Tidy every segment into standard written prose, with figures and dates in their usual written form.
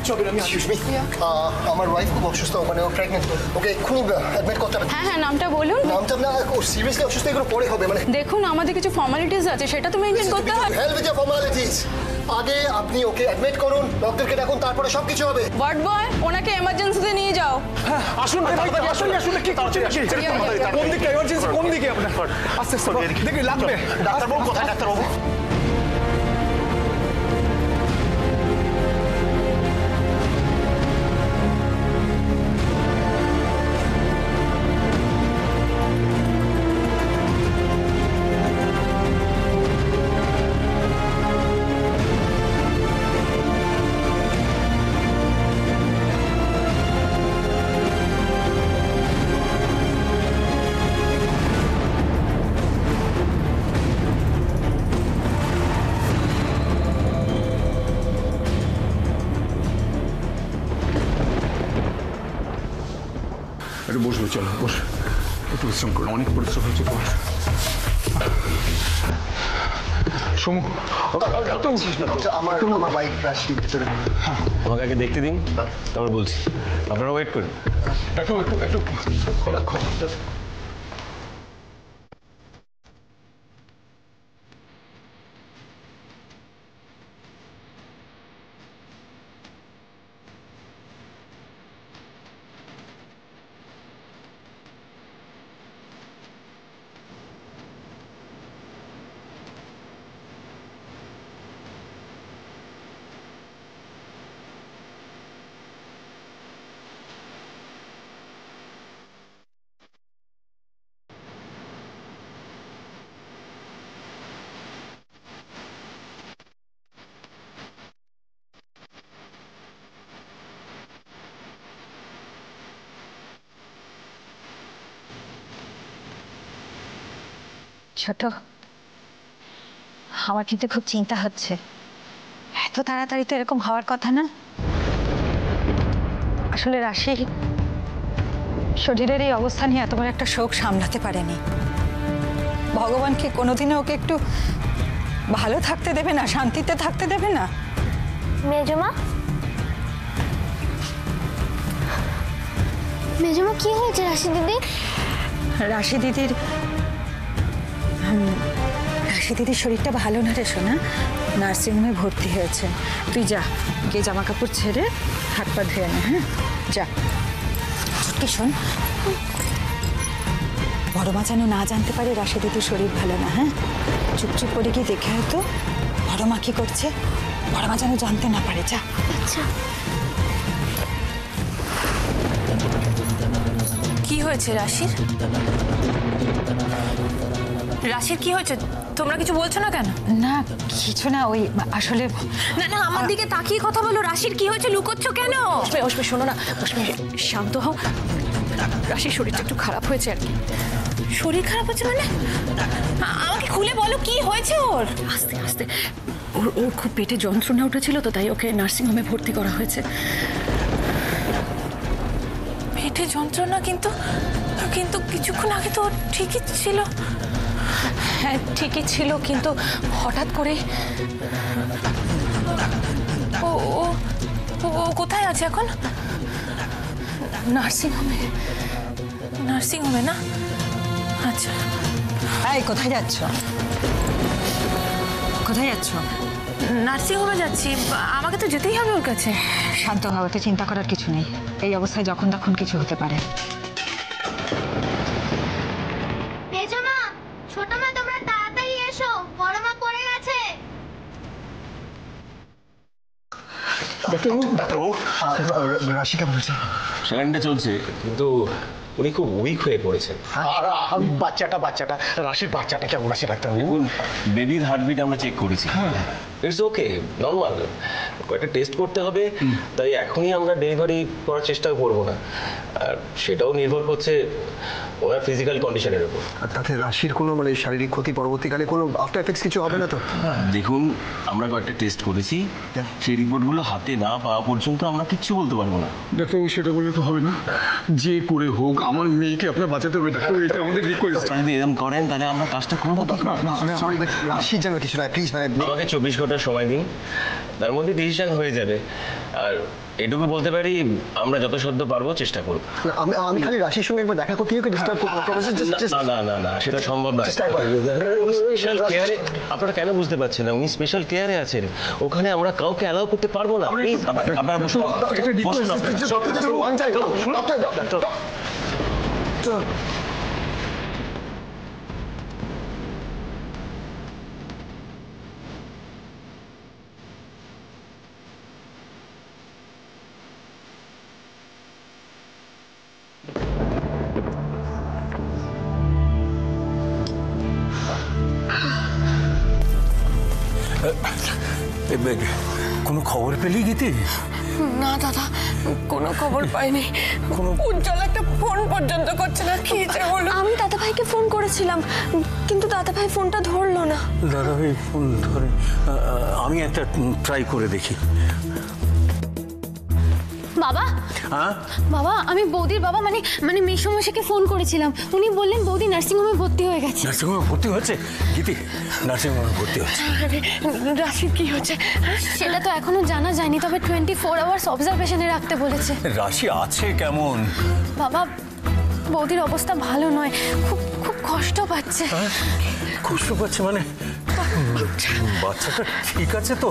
কিচ্ছু হবে না। আমি আমার ওয়াইফ খুব অসুস্থ, মানে ও প্রেগনেন্ট, ওকে এক্ষুনি অ্যাডমিট করতে হবে। হ্যাঁ হ্যাঁ, নামটা বলুন। নামটা না, ও সিরিয়াসলি অসুস্থ, এগুলো পরে হবে। মানে দেখুন, আমাদের কিছু ফর্মালিটিস আছে, সেটা তো মেনটেন করতে হবে। Help with the formalities. আগে আপনি ওকে অ্যাডমিট করুন, ডক্টরকে ডাকুন, তারপরে সবকিছু হবে। ওয়ার্ড বয়, ওনাকে এমার্জেন্সিতে নিয়ে যাও। আসুন আসুন আসুন, কি করছেন? কোন দিকে এমার্জেন্সি, কোন দিকে আপনার? আস্তে আস্তে দেখি লাগবে। ডাক্তারবাবু কোথায়? ডাক্তারবাবু একটু বসবো, চলো বস, একটু বিশ্রাম করো, অনেক পরিশ্রম হয়েছে তোমার। সমু, আমার বাইক রাশি ভিতরে। আমাকে আগে দেখতে দিন, তারপর বলছি। আপনারা ওয়েট করুন। একটু একটু একটু ছোট, আমার কিন্তু খুব চিন্তা হচ্ছে। এত তাড়াতাড়ি তো এরকম হওয়ার কথা না। আসলে রাশি শরীরের এই অবস্থা নিয়ে এত বড় একটা শোক সামলাতে পারেনি। ভগবান কি কোনোদিনও ওকে একটু ভালো থাকতে দেবে না, শান্তিতে থাকতে দেবে না? মেজমা, মেজমা কি হয়েছে রাশি দিদি? রাশি দিদির শরীরটা ভালো না রে সোনা, নার্সিংহোমে ভর্তি হয়েছে। তুই যা, গিয়ে জামা কাপড় ছেড়ে হাত পা ধুয়ে নে। হ্যাঁ যা। কি শোন, বড় মা যেন না জানতে পারে রাশি দিদির শরীর ভালো না। হ্যাঁ, চুপচুপ করে গিয়ে দেখে হয়তো বড় মা কি করছে, বড় মা যেন জানতে না পারে। যা। আচ্ছা। কি হয়েছে রাশির? রাশির কি হয়েছে? তোমরা কিছু বলছো না কেন? না কিছু না, ওই আসলে না না, আমার দিকে তাকিয়ে কথা বলো। রাশির কি হয়েছে? লুকোচ্ছ কেন? অস্মি শোনো না, অস্মি শান্ত হও। রাশির শরীরটা একটু খারাপ হয়েছে আর কি। শরীর খারাপ হচ্ছে মানে? আমাকে খুলে বলো, কি হয়েছে ওর? আস্তে আস্তে ওর খুব পেটে যন্ত্রণা উঠেছিল, তো তাই ওকে নার্সিংহোমে ভর্তি করা হয়েছে। পেটে যন্ত্রণা? কিন্তু কিন্তু কিছুক্ষণ আগে তো ঠিকই ছিল। হ্যাঁ ঠিকই ছিল, কিন্তু হঠাৎ করে ও ও ও কোথায় আছে এখন? নার্সিংহোমে। নার্সিংহোমে না? আচ্ছা। এই কোথায় যাচ্ছ? কোথায় যাচ্ছ? নার্সিংহোমে যাচ্ছি। আমাকে তো যেতেই হবে ওর কাছে। শান্ত হও, এতে চিন্তা করার কিছু নেই। এই অবস্থায় যখন তখন কিছু হতে পারে। মেজমা, ছোট মা, তোমরা তাড়াতাড়ি এসো, বড় মা পড়ে গেছে। ডাক্তারবাবু রাশি কেমন আছে? স্যালাইনটা চলছে, কিন্তু উনি খুব উইক হয়ে পড়েছেন। বাচ্চাটা রাশির বাচ্চাটা কেমন আছে ডাক্তারবাবু? বেবির হার্টবিট আমরা চেক করেছি, ইটস ওকে, নর্মাল। কয়েকটা টেস্ট করতে হবে, তাই এখনই আমরা ডেলিভারি করার চেষ্টা করবো না। আর সেটাও নির্ভর করছে ওনার ফিজিক্যাল কন্ডিশনের উপর। আর তাতে রাশির কোনো মানে শারীরিক ক্ষতি পরবর্তীকালে কোনো আফটার এফেক্টস কিছু হবে না তো? দেখুন, আমরা কয়েকটা টেস্ট করেছি, সেই রিপোর্টগুলো হাতে না পাওয়া পর্যন্ত আমরা কিচ্ছু বলতে পারবো না। ডাক্তারবাবু সেটা বললে তো হবে না, যে করে হোক আমার মেয়েকে আপনার বাঁচাতে হবে ডাক্তার, এটা আমাদের রিকোয়েস্ট। যদি এরকম করেন তাহলে আমরা কাজটা করবো কি? সরি রাশির যেন কিছু না প্লিজ, মানে আমাকে 24 ঘন্টার সময় দিন, তার মধ্যে ডিসিশন হয়ে যাবে। আর এটুকু বলতে পারি, আমরা যত সদ্য পারবো চেষ্টা করবো। আমি খালি রাশির সঙ্গে একবার দেখা করতে গিয়ে ডিস্টার্ব করবো। না সেটা সম্ভব নয়। স্পেশাল কেয়ারে আপনারা কেন বুঝতে পারছেন না? উনি স্পেশাল কেয়ারে আছেন, ওখানে আমরা কাউকে অ্যালাউ করতে পারবো না। প্লিজ আপনারা বসুন। কোনো খবর পেলি গীতি? না দাদা, কোনো খবর পাইনি। উজ্জ্বল একটা ফোন পর্যন্ত করছে না। কি যে বলো। আমি দাদা ভাইকে ফোন করেছিলাম, কিন্তু দাদা ভাই ফোনটা ধরলো না। দাদা ভাই ফোন ধরে, আমি একটা ট্রাই করে দেখি। বাবা, হ্যাঁ বাবা, আমি বৌদির বাবা মানে মেসমশাইকে ফোন করেছিলাম। উনি বললেন বৌদি নার্সিংহোমে ভর্তি হয়ে গেছে। নার্সিংহোমে ভর্তি হচ্ছে? গীতি, নার্সিংহোমে ভর্তি হচ্ছে। রাশির কি হচ্ছে? সেটা তো এখনো জানা যায়নি, তবে 24 আওয়ার্স অবজারভেশনে রাখতে বলেছে। রাশি আছে কেমন? বাবা, বৌদির অবস্থা ভালো নয়, খুব খুব কষ্ট পাচ্ছে। কষ্ট পাচ্ছে মানে? বাচ্চাটা ঠিক আছে তো?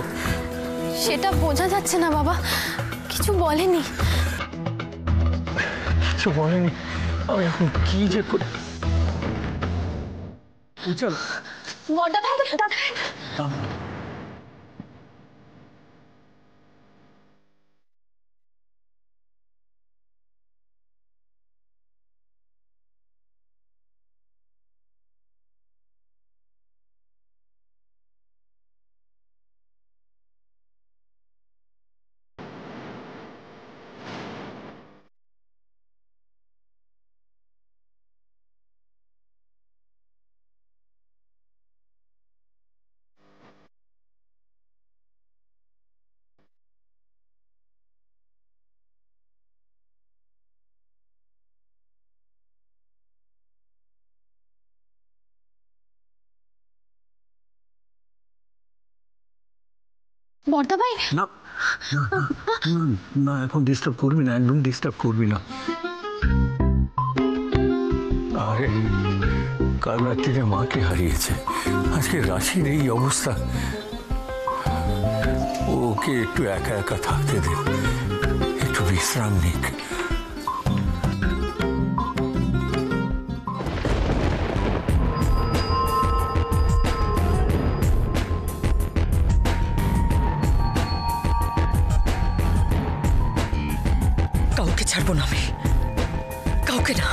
সেটা বোঝা যাচ্ছে না বাবা, কিছু বলেনি। কিছু বলেনি? আমি এখন কি যে করি। উজ্জ্বল, দাদা ভাই, দাদা ভাই। বর্দা ভাই, না না, এখন ডিস্টার্ব করবি না, একদম ডিস্টার্ব করবি না। আরে কাল রাত্রিরে মাকে হারিয়েছে, আজকে রাশির এই অবস্থা। ওকে একটু একা একা থাকতে দে, একটু বিশ্রাম নিক। কাউকে ছাড়বো না আমি, কাউকে না।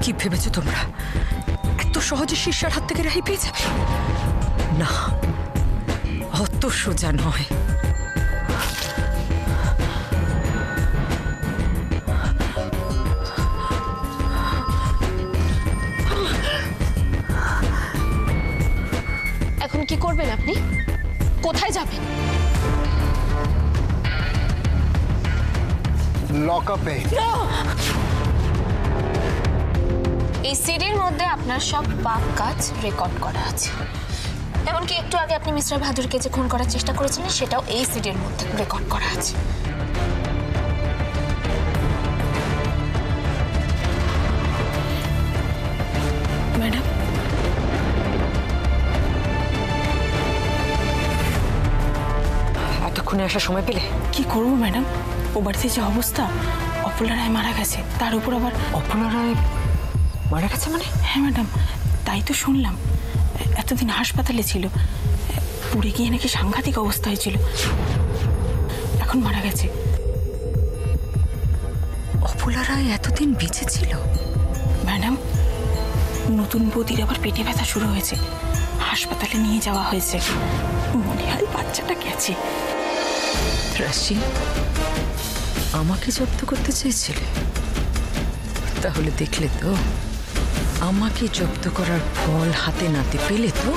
কি ভেবেছো তোমরা এত সহজে শিষ্যার হাত থেকে রেহাই পেয়ে যাবে? না, অত সোজা নয়। এখন কি করবেন আপনি? কোথায় যাবেন? লকআপে। এই সিডির মধ্যে আপনার সব পাপ কাজ রেকর্ড করা আছে। এমনকি একটু আগে আপনি মিস্টার ভাদুরকে যে খুন করার চেষ্টা করেছিলেন, সেটাও এই সিডির মধ্যে রেকর্ড করা আছে। ম্যাডাম, এতক্ষণে আসার সময় পেলে? কি করবো ম্যাডাম? ও বাড়িতে যে অবস্থা, অপলা রায় মারা গেছে, তার উপর আবার। অপলা রায় মারা গেছে মানে? হ্যাঁ ম্যাডাম, তাই তো শুনলাম। এতদিন হাসপাতালে ছিল, পুড়ে গিয়ে নাকি সাংঘাতিক অবস্থা হয়েছিল, এখন মারা গেছে। অপলা রায় এতদিন বেঁচে ছিল? ম্যাডাম, নতুন বৌদির আবার পেটে ব্যথা শুরু হয়েছে, হাসপাতালে নিয়ে যাওয়া হয়েছে। মনে হয় বাচ্চাটা গেছে। রাশি, আমাকে জব্দ করতে চেয়েছিলে? তাহলে দেখলে তো, আমাকে জব্দ করার ফল হাতে নাতে পেলে তো।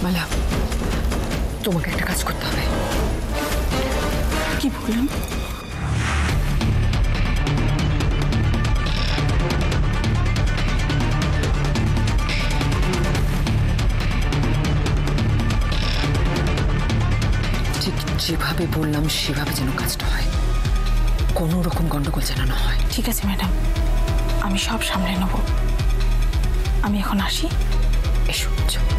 মালা, তোমাকে একটা কাজ করতে হবে। কি বললাম? যেভাবে বললাম সেভাবে যেন কাজটা হয়, কোনো রকম গন্ডগোল যেন না হয়। ঠিক আছে ম্যাডাম, আমি সব সামলে নেব। আমি এখন আসি। এসো চলো।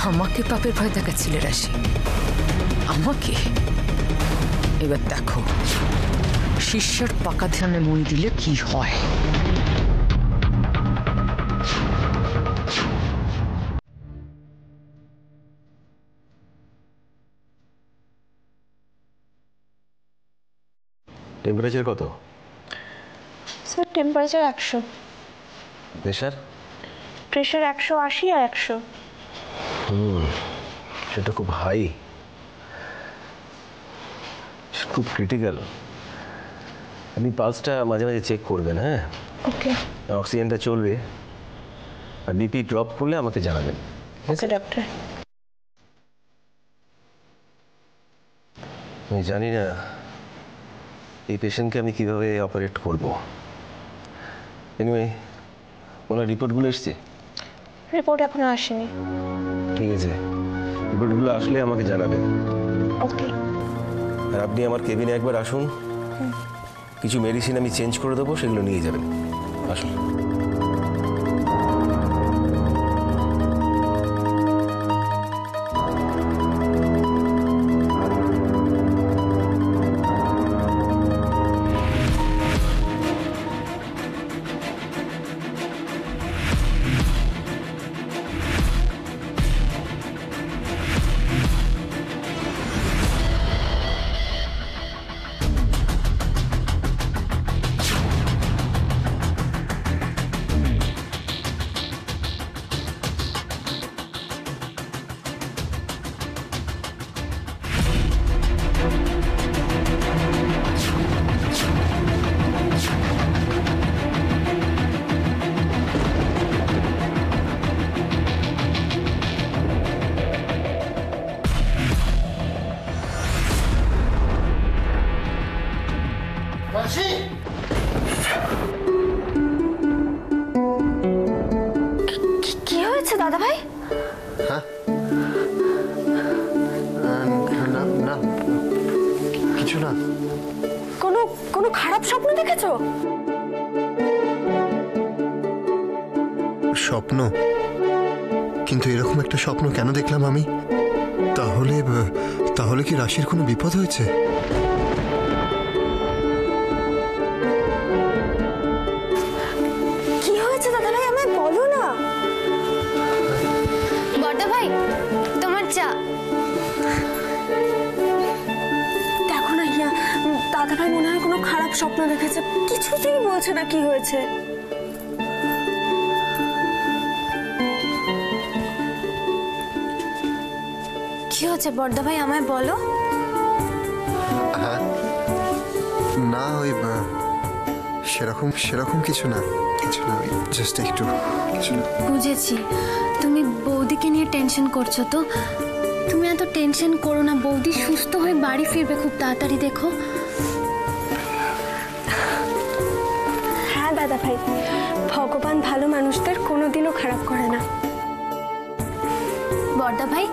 আমাকে পাপের ভয় দেখাচ্ছিলে রাশি, আমাকে? এবার দেখো শিষ্যের পাকা ধ্যানে মই দিলে কি হয়। টেম্পারেচার কত? Sir temperature 100, pressure? প্রেশার 180 আর 100। সেটা খুব হাই, খুব ক্রিটিক্যাল। আপনি পালসটা মাঝে মাঝে চেক করবেন। হ্যাঁ, ওকে অক্সিজেনটা চলবে, আর বিপি ড্রপ করলে আমাকে জানাবেন। ওকে ডক্টর। আমি জানি না এই পেশেন্টকে আমি কিভাবে অপারেট করব। এনিওয়ে, ওনার রিপোর্টগুলো এসছে? রিপোর্ট এখনো আসেনি। ঠিক আছে, রিপোর্টগুলো আসলে আমাকে জানাবেন। ওকে। আর আপনি আমার কেবিনে একবার আসুন, কিছু মেডিসিন আমি চেঞ্জ করে দেবো, সেগুলো নিয়ে যাবেন। আসুন। রাশি, কি হয়েছে দাদা ভাই? হ্যাঁ না না কিছু না। কোনো খারাপ স্বপ্ন দেখেছো? স্বপ্ন? কিন্তু এরকম একটা স্বপ্ন কেন দেখলাম আমি? তাহলে কি রাশির কোনো বিপদ হয়েছে? কি হয়েছে দাদা ভাই, আমায় বলো না। বড়দা ভাই, তোমার চা। দেখো না হিয়া, দাদা ভাই মনে হয় কোনো খারাপ স্বপ্ন দেখেছে, কিছুতেই বলছে না কি হয়েছে। কি হয়েছে বড়দা ভাই, আমায় বলো। হ্যাঁ না, ওই সেরকম কিছু না, ওই জাস্ট একটু কিছু না। বুঝেছি, তুমি বৌদিকে নিয়ে টেনশন করছো। তো তুমি এত টেনশন করো না, বৌদি সুস্থ হয়ে বাড়ি ফিরবে খুব তাড়াতাড়ি, দেখো। হ্যাঁ দাদা ভাই, ভগবান ভালো মানুষদের কোনোদিনও খারাপ করে না। বড়দা ভাই,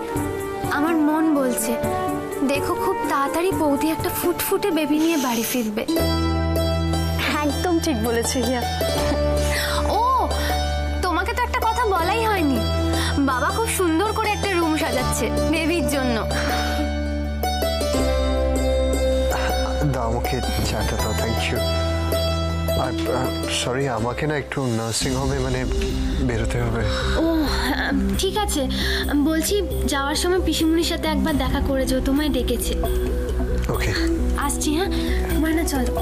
আমার মন বলছে দেখো খুব তাড়াতাড়ি বৌদি একটা ফুটফুটে বেবি নিয়ে বাড়ি ফিরবে। একদম ঠিক বলেছে হিয়া। ও, তোমাকে তো একটা কথা বলাই হয়নি, বাবা খুব সুন্দর করে একটা রুম সাজাচ্ছে বেবির জন্য। দাও আমাকে চাটা দাও, থ্যাংক ইউ। আর সরি, আমাকে না একটু নার্সিং হোমে বেরোতে হবে। ও ঠিক আছে, বলছি যাওয়ার সময় পিসিমণির সাথে একবার দেখা করে যাও, তোমায় ডেকেছে। ওকে, আসছি। হ্যাঁ মানা, চলো।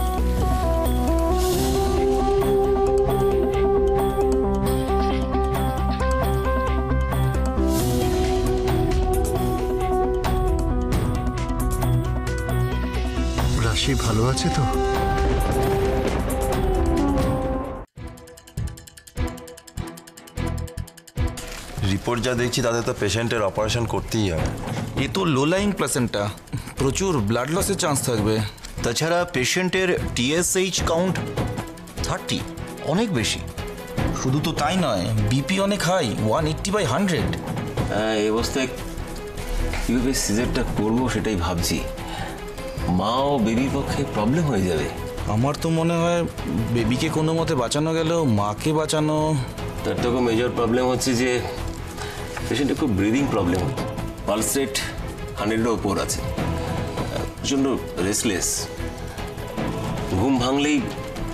রাশি ভালো আছে তো? রিপোর্ট যা দেখছি তাতে তো পেশেন্টের অপারেশন করতেই হবে। এ তো লো লাইং প্লেসেন্টা, প্রচুর ব্লাড লসের চান্স থাকবে। তাছাড়া পেশেন্টের TSH কাউন্ট 30, অনেক বেশি। শুধু তো তাই নয়, বিপি অনেক হাই, 180/100। হ্যাঁ, এই অবস্থায় কীভাবে সিজারটা করবো সেটাই ভাবছি। মা ও বেবির পক্ষে প্রবলেম হয়ে যাবে। আমার তো মনে হয় বেবিকে কোনো মতে বাঁচানো গেলেও মাকে বাঁচানো। তার থেকে মেজর প্রবলেম হচ্ছে যে পেশেন্টের খুব ব্রিদিং প্রবলেম, পালস রেট 100-এর ওপর আছে, প্রচণ্ড রেস্টলেস, ঘুম ভাঙলেই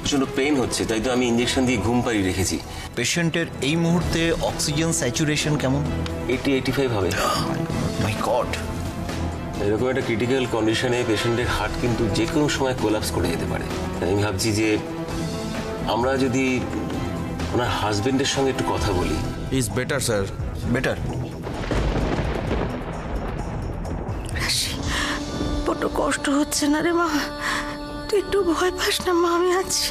প্রচণ্ড পেন হচ্ছে, তাই তো আমি ইঞ্জেকশন দিয়ে ঘুম পাড়িয়ে রেখেছি। পেশেন্টের এই মুহূর্তে অক্সিজেন স্যাচুরেশন কেমন? 80-85 হবে। মাই গড! এরকম একটা ক্রিটিক্যাল কন্ডিশনে পেশেন্টের হার্ট কিন্তু যে কোনো সময় কোলাপস করে যেতে পারে। তাই আমি ভাবছি যে আমরা যদি ওনার হাজবেন্ডের সঙ্গে একটু কথা বলি। Is better sir, better. বড্ড কষ্ট হচ্ছে না রে মা? তুই একটু ভয় পাস না মা, আমি আছি,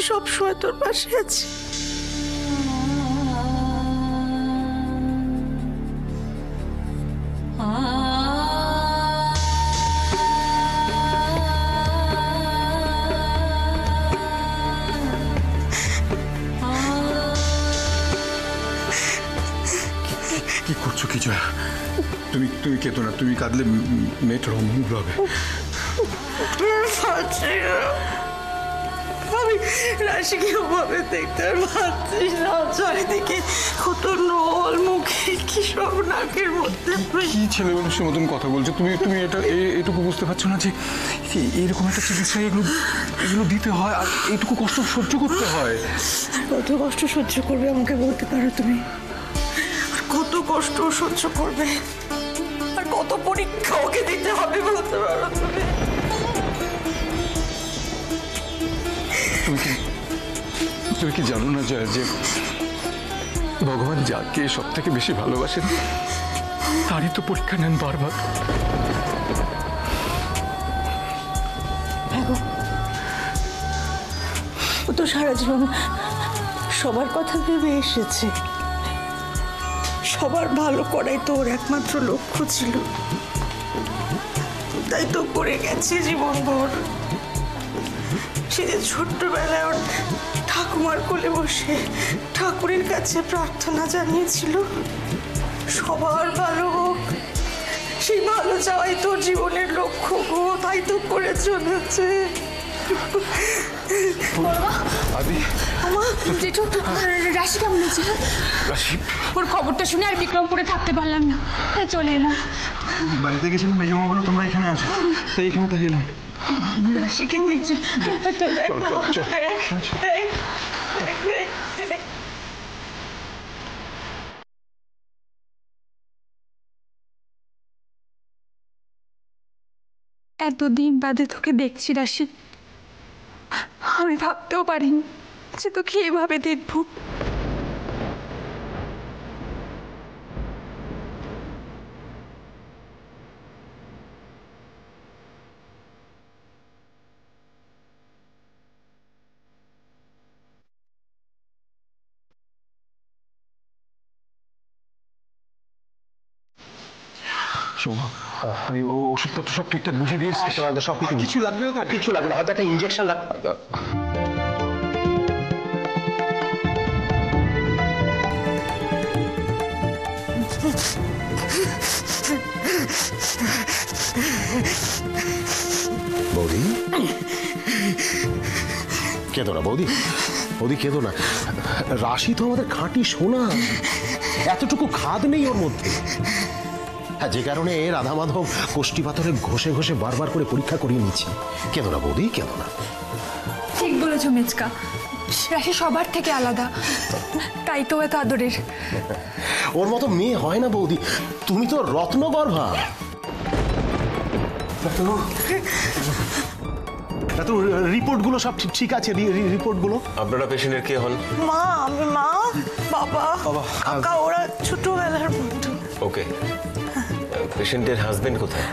সবসময় তোর পাশে আছি। কি করছো কি জয়া? তুমি কেতো না, তুমি কাঁদলে মেয়েটার অমঙ্গল হবে। আমি রাশিকে ওভাবে দেখতে পাচ্ছি না, চারিদিকে কত নল, মুখে কি সব নাকের মধ্যে। কি ছেলে মানুষের মতন কথা বলছো তুমি? তুমি এটুকু বুঝতে পারছো না যে এরকম একটা চিকিৎসায় এগুলো দিতে হয় আর এইটুকু কষ্ট সহ্য করতে হয়? কত কষ্ট সহ্য করবে আমাকে বলতে পারো তুমি? আর কত কষ্ট সহ্য করবে, আর কত পরীক্ষা ওকে দিতে হবে বলতে পারো তুমি? তুমি কি জানো না জয়া যে ভগবান যাকে সব থেকে বেশি ভালোবাসেন তারই তো পরীক্ষা নেন বারবার। ও তো সারা জীবন সবার কথা ভেবে এসেছে, সবার ভালো করাই তো ওর একমাত্র লক্ষ্য ছিল, তাই তো করে গেছে জীবনভর। সে যে ছোট্টবেলায় ওর ঠাকুমার কোলে বসে ঠাকুরের কাছে প্রার্থনা জানিয়েছিল সবার ভালো হোক, সেই ভালো চাওয়াই তোর জীবনের লক্ষ্য গো, তাই তো করে চলেছে। জেঠু, রাশি কেমন আছে? ওর খবরটা শুনে আর বিক্রমপুরে থাকতে পারলাম না, চলে এলাম। বাড়িতে গেছিলাম, মেজমা বলো তোমরা এখানে আসো, তাই এখানে তাই এলাম। রাশিকে নিয়েছে। এতদিন বাদে তোকে দেখছি রাশি, আমি ভাবতেও পারিনি যে তোকে এভাবে দেখবো। আমি ওষুধপত্র সব ঠিকঠাক বুঝে দিয়েছি, সব কিছু লাগবে না, কিছু লাগবে না, হয়তো একটা ইঞ্জেকশন লাগবে। বৌদি কেঁদো না, বৌদি বৌদি কেঁদো না। রাশি তো আমাদের খাঁটি সোনা, এতটুকু খাদ নেই ওর মধ্যে। হ্যাঁ, যে কারণে রাধা মাধব কোষ্ঠী পাথরে ঘষে ঘষে বারবার করে পরীক্ষা করিয়ে নিচ্ছি। কেঁদো না বৌদি, কেঁদো না। ঠিক বলেছো মেচকা, রাশি সবার থেকে আলাদা, তাই তো এত আদরের। ওর মতো মেয়ে হয় না বৌদি, তুমি তো রত্নগর্ভা। রিপোর্টগুলো সব ঠিক আছে? রিপোর্টগুলো? আপনারা পেশেন্টের কে হন? মা, আমি মা, বাবা, কাকা, ওরা ছোটবেলার বন্ধু। ওকে, পেশেন্টের হাজবেন্ড কোথায়?